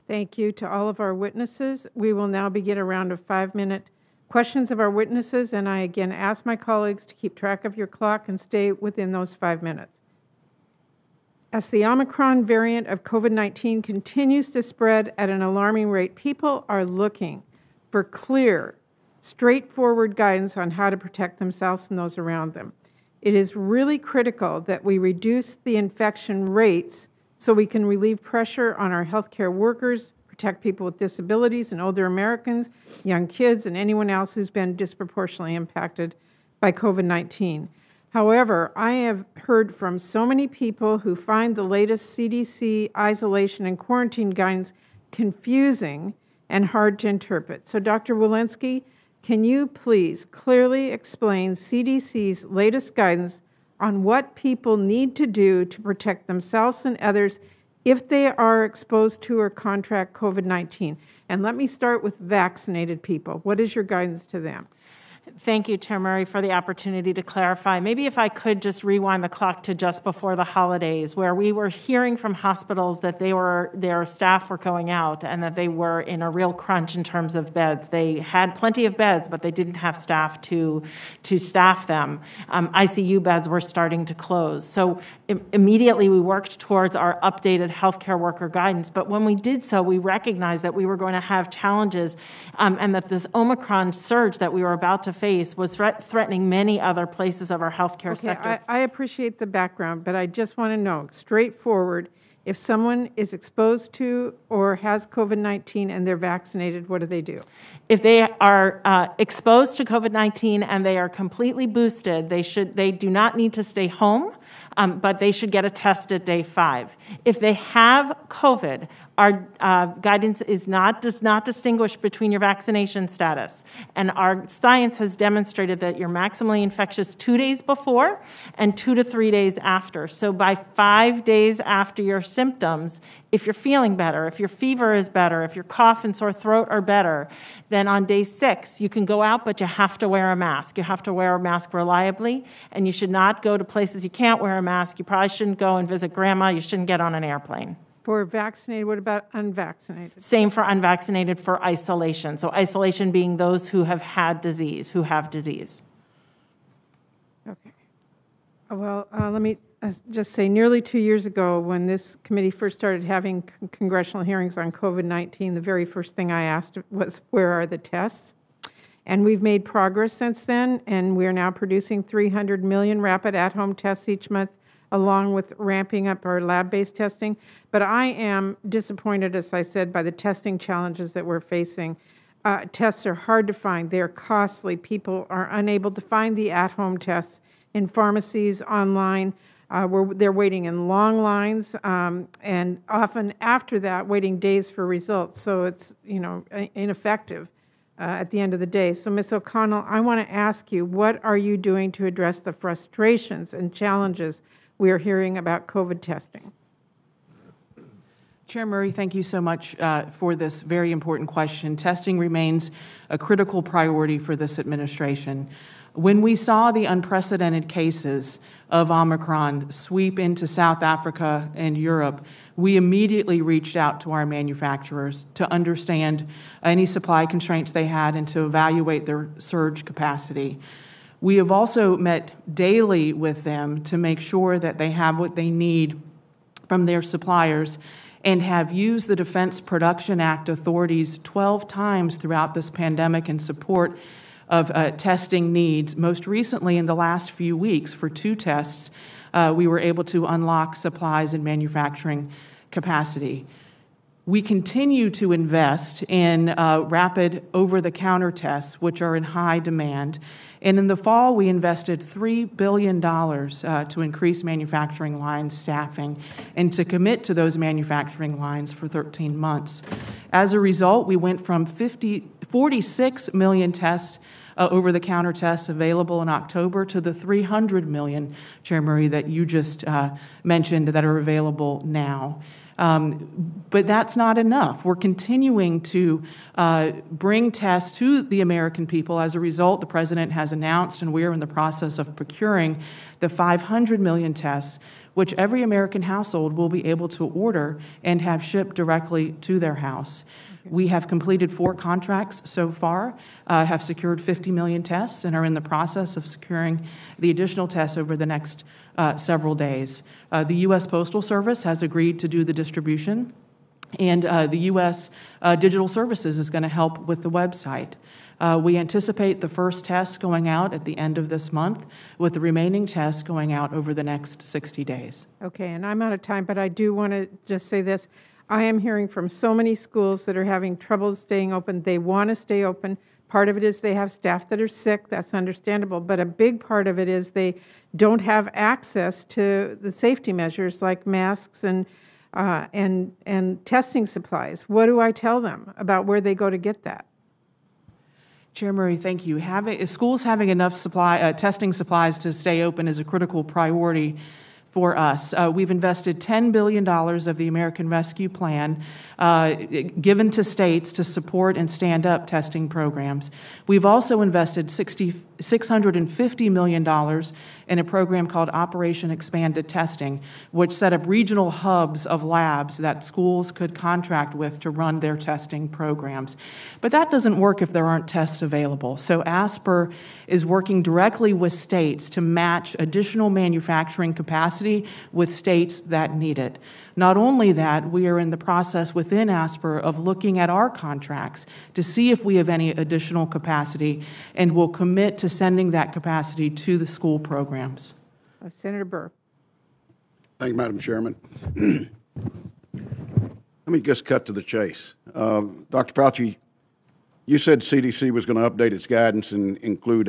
Thank you to all of our witnesses. We will now begin a round of 5-minute questions of our witnesses, and I again ask my colleagues to keep track of your clock and stay within those 5 minutes. As the Omicron variant of COVID-19 continues to spread at an alarming rate, people are looking for clear, straightforward guidance on how to protect themselves and those around them. It is really critical that we reduce the infection rates so we can relieve pressure on our healthcare workers, protect people with disabilities and older Americans, young kids, and anyone else who's been disproportionately impacted by COVID-19. However, I have heard from so many people who find the latest CDC isolation and quarantine guidance confusing and hard to interpret. So, Dr. Walensky, can you please clearly explain CDC's latest guidance on what people need to do to protect themselves and others if they are exposed to or contract COVID-19? And let me start with vaccinated people. What is your guidance to them? Thank you, Chair Murray, for the opportunity to clarify. Maybe if I could just rewind the clock to just before the holidays, where we were hearing from hospitals that their staff were going out and that they were in a real crunch in terms of beds. They had plenty of beds, but they didn't have staff to staff them. ICU beds were starting to close. So immediately we worked towards our updated healthcare worker guidance. But when we did so, we recognized that we were going to have challenges and that this Omicron surge that we were about to face was threatening many other places of our healthcare sector. I appreciate the background, but I just want to know, straightforward, if someone is exposed to or has COVID-19 and they're vaccinated, what do they do? If they are exposed to COVID-19 and they are completely boosted, they do not need to stay home, but they should get a test at day 5. If they have COVID, our guidance does not distinguish between your vaccination status. And our science has demonstrated that you're maximally infectious 2 days before and 2 to 3 days after. So by 5 days after your symptoms, if you're feeling better, if your fever is better, if your cough and sore throat are better, then on day 6, you can go out, but you have to wear a mask. You have to wear a mask reliably, and you should not go to places you can't wear a mask. You probably shouldn't go and visit grandma. You shouldn't get on an airplane. For vaccinated, what about unvaccinated? Same for unvaccinated for isolation. So isolation being those who have had disease, who have disease. Okay. Well, let me just say nearly 2 years ago when this committee first started having congressional hearings on COVID-19, the very first thing I asked was, where are the tests? And we've made progress since then, and we're now producing 300 million rapid at-home tests each month, along with ramping up our lab-based testing. But I am disappointed, as I said, by the testing challenges that we're facing. Tests are hard to find. They're costly. People are unable to find the at-home tests in pharmacies, online. They're waiting in long lines, and often after that, waiting days for results. So it's, ineffective at the end of the day. So, Ms. O'Connell, I want to ask you, what are you doing to address the frustrations and challenges we are hearing about COVID testing? Chair Murray, thank you so much for this very important question. Testing remains a critical priority for this administration. When we saw the unprecedented cases of Omicron sweep into South Africa and Europe, we immediately reached out to our manufacturers to understand any supply constraints they had and to evaluate their surge capacity. We have also met daily with them to make sure that they have what they need from their suppliers and have used the Defense Production Act authorities 12 times throughout this pandemic in support of testing needs. Most recently, in the last few weeks, for 2 tests, we were able to unlock supplies and manufacturing capacity. We continue to invest in rapid over-the-counter tests, which are in high demand. And in the fall, we invested $3 billion to increase manufacturing line staffing and to commit to those manufacturing lines for 13 months. As a result, we went from 46 million tests over-the-counter tests available in October to the 300 million, Chair Murray, that you just mentioned that are available now. But that's not enough. We're continuing to bring tests to the American people. As a result, the President has announced, and we are in the process of procuring the 500 million tests which every American household will be able to order and have shipped directly to their house. We have completed 4 contracts so far, have secured 50 million tests, and are in the process of securing the additional tests over the next several days. The U.S. Postal Service has agreed to do the distribution, and the U.S. Digital Services is going to help with the website. We anticipate the first tests going out at the end of this month, with the remaining tests going out over the next 60 days. Okay, and I'm out of time, but I do want to just say this. I am hearing from so many schools that are having trouble staying open. They want to stay open. Part of it is they have staff that are sick. That's understandable. But a big part of it is they don't have access to the safety measures like masks and testing supplies. What do I tell them about where they go to get that? Chair Murray, thank you. Schools having enough testing supplies to stay open is a critical priority for us. We've invested $10 billion of the American Rescue Plan given to states to support and stand up testing programs. We've also invested $650 million in a program called Operation Expanded Testing, which set up regional hubs of labs that schools could contract with to run their testing programs. But that doesn't work if there aren't tests available. So ASPR is working directly with states to match additional manufacturing capacity with states that need it. Not only that, we are in the process within ASPR of looking at our contracts to see if we have any additional capacity, and will commit to sending that capacity to the school programs. Senator Burr. Thank you, Madam Chairman. Let me just cut to the chase. Dr. Fauci, you said CDC was going to update its guidance and include